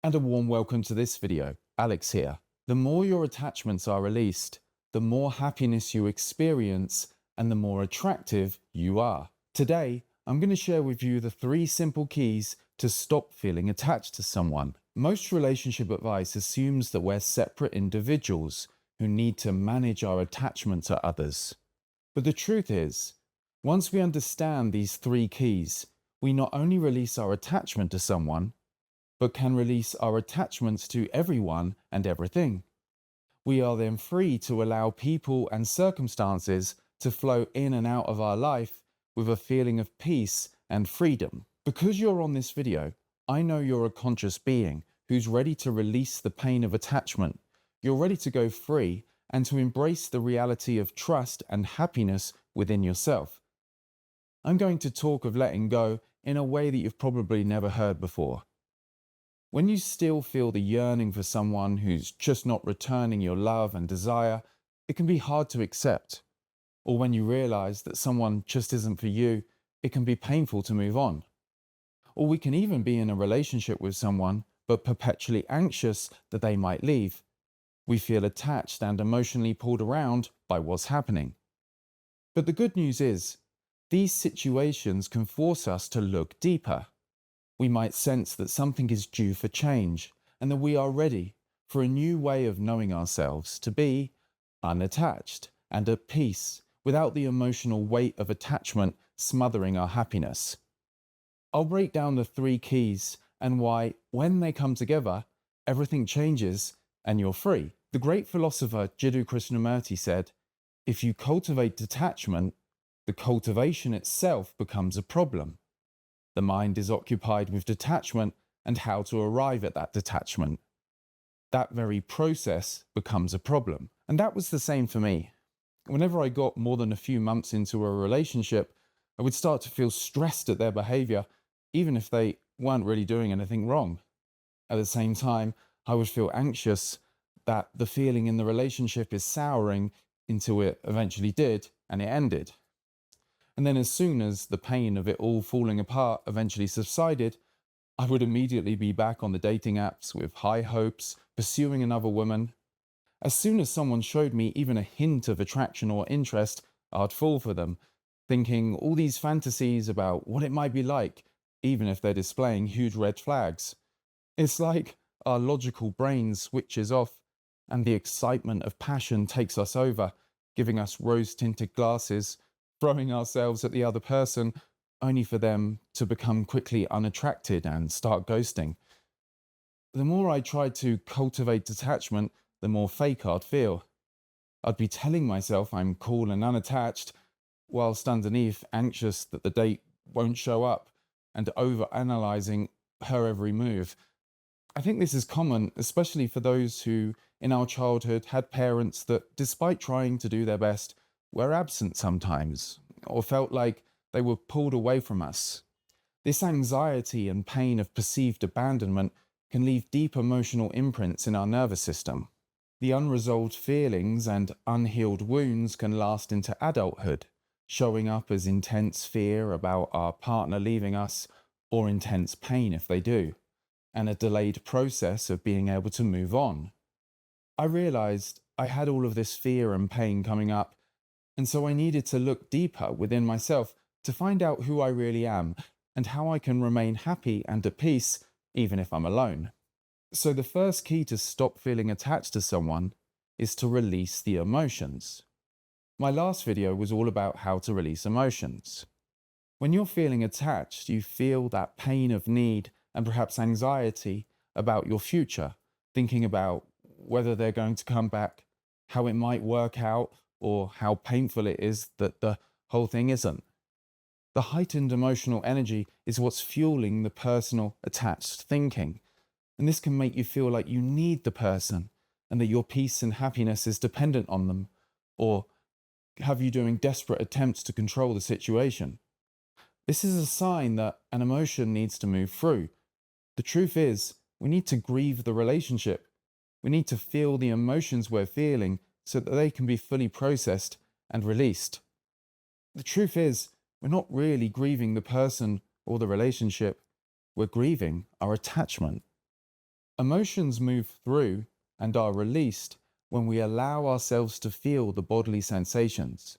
And a warm welcome to this video. Alex here. The more your attachments are released, the more happiness you experience and the more attractive you are. Today, I'm going to share with you the 3 simple keys to stop feeling attached to someone. Most relationship advice assumes that we're separate individuals who need to manage our attachment to others. But the truth is, once we understand these 3 keys, we not only release our attachment to someone, but can release our attachments to everyone and everything. We are then free to allow people and circumstances to flow in and out of our life with a feeling of peace and freedom. Because you're on this video, I know you're a conscious being who's ready to release the pain of attachment. You're ready to go free and to embrace the reality of trust and happiness within yourself. I'm going to talk of letting go in a way that you've probably never heard before. When you still feel the yearning for someone who's just not returning your love and desire, it can be hard to accept. Or when you realize that someone just isn't for you, it can be painful to move on. Or we can even be in a relationship with someone, but perpetually anxious that they might leave. We feel attached and emotionally pulled around by what's happening. But the good news is, these situations can force us to look deeper. We might sense that something is due for change and that we are ready for a new way of knowing ourselves, to be unattached and at peace without the emotional weight of attachment smothering our happiness. I'll break down the 3 keys and why, when they come together, everything changes and you're free. The great philosopher Jiddu Krishnamurti said, "If you cultivate detachment, the cultivation itself becomes a problem. The mind is occupied with detachment and how to arrive at that detachment. That very process becomes a problem." And that was the same for me. Whenever I got more than a few months into a relationship, I would start to feel stressed at their behavior, even if they weren't really doing anything wrong. At the same time, I would feel anxious that the feeling in the relationship is souring until it eventually did, and it ended. And then as soon as the pain of it all falling apart eventually subsided, I would immediately be back on the dating apps with high hopes, pursuing another woman. As soon as someone showed me even a hint of attraction or interest, I'd fall for them, thinking all these fantasies about what it might be like, even if they're displaying huge red flags. It's like our logical brain switches off and the excitement of passion takes us over, giving us rose-tinted glasses, throwing ourselves at the other person, only for them to become quickly unattracted and start ghosting. The more I tried to cultivate detachment, the more fake I'd feel. I'd be telling myself I'm cool and unattached, whilst underneath anxious that the date won't show up and over-analysing her every move. I think this is common, especially for those who, in our childhood, had parents that, despite trying to do their best, were absent sometimes, or felt like they were pulled away from us. This anxiety and pain of perceived abandonment can leave deep emotional imprints in our nervous system. The unresolved feelings and unhealed wounds can last into adulthood, showing up as intense fear about our partner leaving us, or intense pain if they do, and a delayed process of being able to move on. I realized I had all of this fear and pain coming up, and so I needed to look deeper within myself to find out who I really am and how I can remain happy and at peace even if I'm alone. So the first key to stop feeling attached to someone is to release the emotions. My last video was all about how to release emotions. When you're feeling attached, you feel that pain of need and perhaps anxiety about your future, thinking about whether they're going to come back, how it might work out, or how painful it is that the whole thing isn't. The heightened emotional energy is what's fueling the personal attached thinking, and this can make you feel like you need the person and that your peace and happiness is dependent on them, or have you doing desperate attempts to control the situation. This is a sign that an emotion needs to move through. The truth is, we need to grieve the relationship. We need to feel the emotions we're feeling so that they can be fully processed and released. The truth is, we're not really grieving the person or the relationship. We're grieving our attachment. Emotions move through and are released when we allow ourselves to feel the bodily sensations.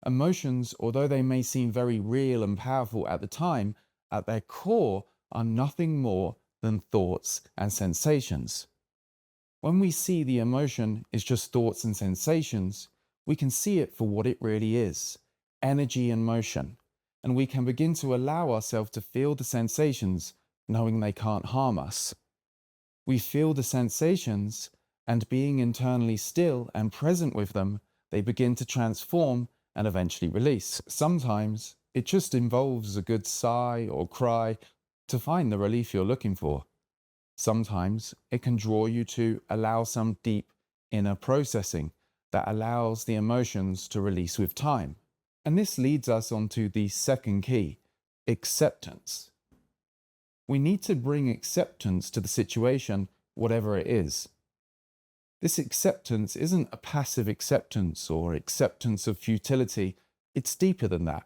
Emotions, although they may seem very real and powerful at the time, at their core are nothing more than thoughts and sensations. When we see the emotion is just thoughts and sensations, we can see it for what it really is, energy and motion, and we can begin to allow ourselves to feel the sensations, knowing they can't harm us. We feel the sensations, and being internally still and present with them, they begin to transform and eventually release. Sometimes it just involves a good sigh or cry to find the relief you're looking for. Sometimes it can draw you to allow some deep inner processing that allows the emotions to release with time. And this leads us on to the second key, acceptance. We need to bring acceptance to the situation, whatever it is. This acceptance isn't a passive acceptance or acceptance of futility. It's deeper than that.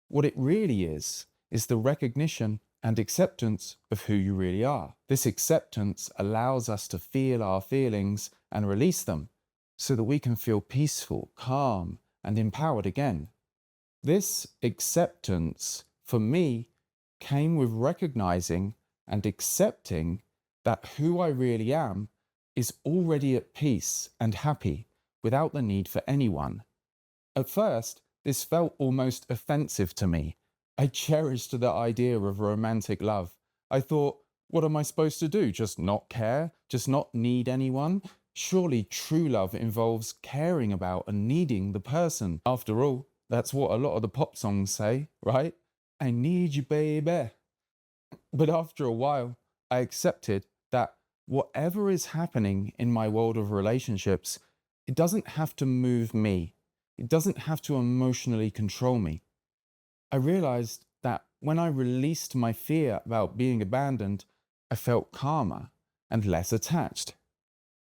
What it really is the recognition and acceptance of who you really are. This acceptance allows us to feel our feelings and release them so that we can feel peaceful, calm, and empowered again. This acceptance, for me, came with recognizing and accepting that who I really am is already at peace and happy without the need for anyone. At first, this felt almost offensive to me. I cherished the idea of romantic love. I thought, what am I supposed to do? Just not care? Just not need anyone? Surely true love involves caring about and needing the person. After all, that's what a lot of the pop songs say, right? I need you, baby. But after a while, I accepted that whatever is happening in my world of relationships, it doesn't have to move me. It doesn't have to emotionally control me. I realized that when I released my fear about being abandoned, I felt calmer and less attached.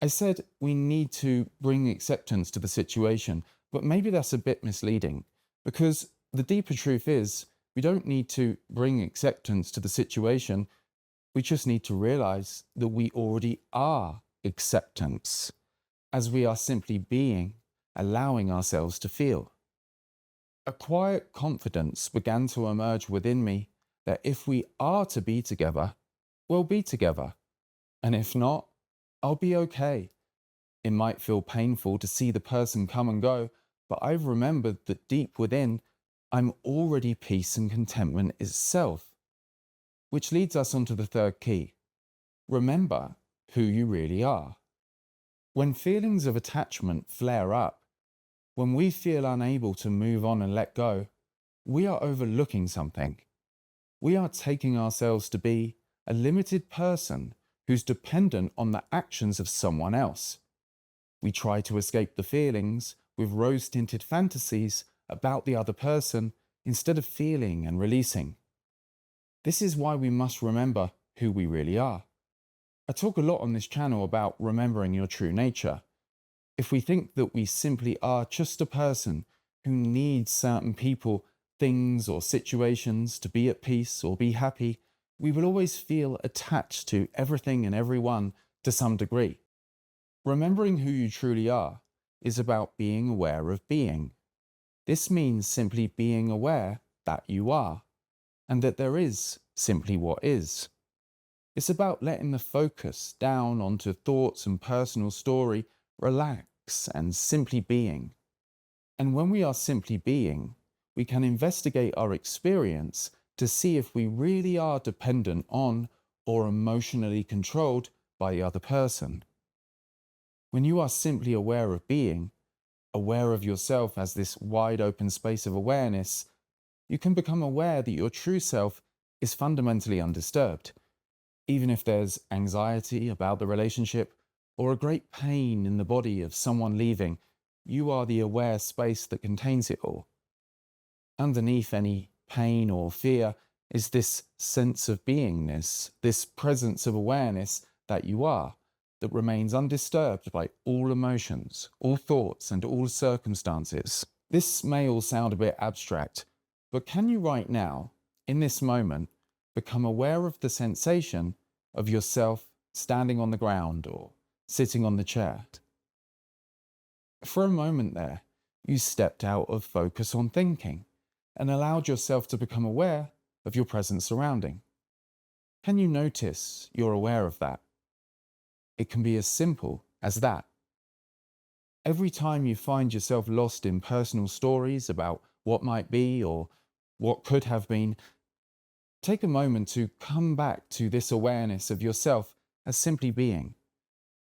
I said we need to bring acceptance to the situation, but maybe that's a bit misleading, because the deeper truth is we don't need to bring acceptance to the situation. We just need to realize that we already are acceptance, as we are simply being, allowing ourselves to feel. A quiet confidence began to emerge within me that if we are to be together, we'll be together. And if not, I'll be okay. It might feel painful to see the person come and go, but I've remembered that deep within, I'm already peace and contentment itself. Which leads us on to the third key. Remember who you really are. When feelings of attachment flare up, when we feel unable to move on and let go, we are overlooking something. We are taking ourselves to be a limited person who's dependent on the actions of someone else. We try to escape the feelings with rose-tinted fantasies about the other person instead of feeling and releasing. This is why we must remember who we really are. I talk a lot on this channel about remembering your true nature. If we think that we simply are just a person who needs certain people, things, or situations to be at peace or be happy, we will always feel attached to everything and everyone to some degree. Remembering who you truly are is about being aware of being. This means simply being aware that you are, and that there is simply what is. It's about letting the focus down onto thoughts and personal story, relax, and simply being. And when we are simply being, we can investigate our experience to see if we really are dependent on or emotionally controlled by the other person. When you are simply aware of being, aware of yourself as this wide open space of awareness, you can become aware that your true self is fundamentally undisturbed. Even if there's anxiety about the relationship or a great pain in the body of someone leaving, you are the aware space that contains it all. Underneath any pain or fear is this sense of beingness, this presence of awareness that you are, that remains undisturbed by all emotions, all thoughts, and all circumstances. This may all sound a bit abstract, but can you right now, in this moment, become aware of the sensation of yourself standing on the ground or sitting on the chair. For a moment there, you stepped out of focus on thinking and allowed yourself to become aware of your present surrounding. Can you notice you're aware of that? It can be as simple as that. Every time you find yourself lost in personal stories about what might be or what could have been, take a moment to come back to this awareness of yourself as simply being.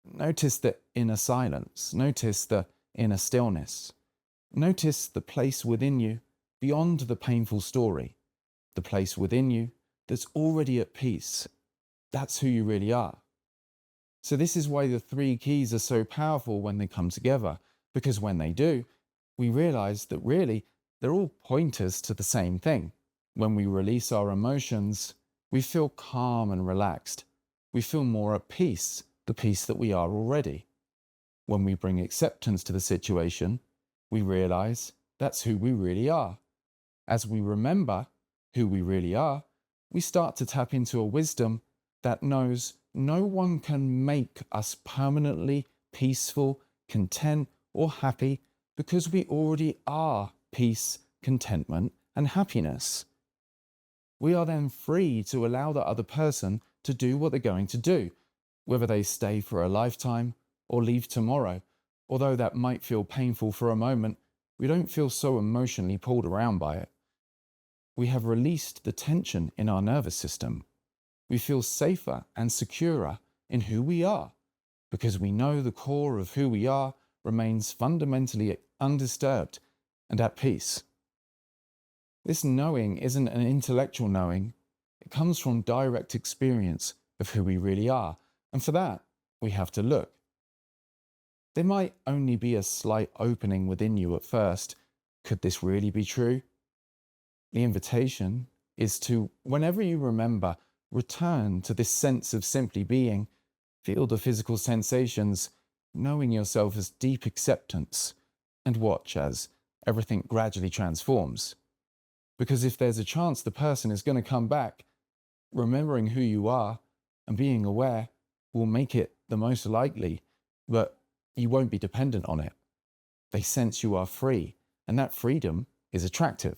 Notice the inner silence. Notice the inner stillness. Notice the place within you beyond the painful story. The place within you that's already at peace. That's who you really are. So this is why the 3 keys are so powerful when they come together, because when they do, we realize that really they're all pointers to the same thing. When we release our emotions, we feel calm and relaxed. We feel more at peace, the peace that we are already. When we bring acceptance to the situation, we realize that's who we really are. As we remember who we really are, we start to tap into a wisdom that knows no one can make us permanently peaceful, content, or happy because we already are peace, contentment, and happiness. We are then free to allow the other person to do what they're going to do, whether they stay for a lifetime or leave tomorrow. Although that might feel painful for a moment, we don't feel so emotionally pulled around by it. We have released the tension in our nervous system. We feel safer and securer in who we are, because we know the core of who we are remains fundamentally undisturbed and at peace. This knowing isn't an intellectual knowing. It comes from direct experience of who we really are, and for that, we have to look. There might only be a slight opening within you at first. Could this really be true? The invitation is to, whenever you remember, return to this sense of simply being, feel the physical sensations, knowing yourself as deep acceptance, and watch as everything gradually transforms. Because if there's a chance the person is going to come back, remembering who you are and being aware will make it the most likely, but you won't be dependent on it. They sense you are free, and that freedom is attractive.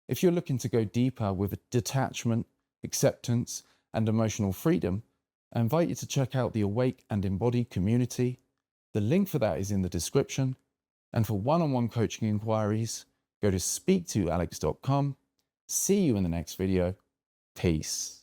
If you're looking to go deeper with detachment, acceptance, and emotional freedom, I invite you to check out the Awake and Embodied community. The link for that is in the description. And for one-on-one coaching inquiries, go to speaktoalex.com. See you in the next video. Peace.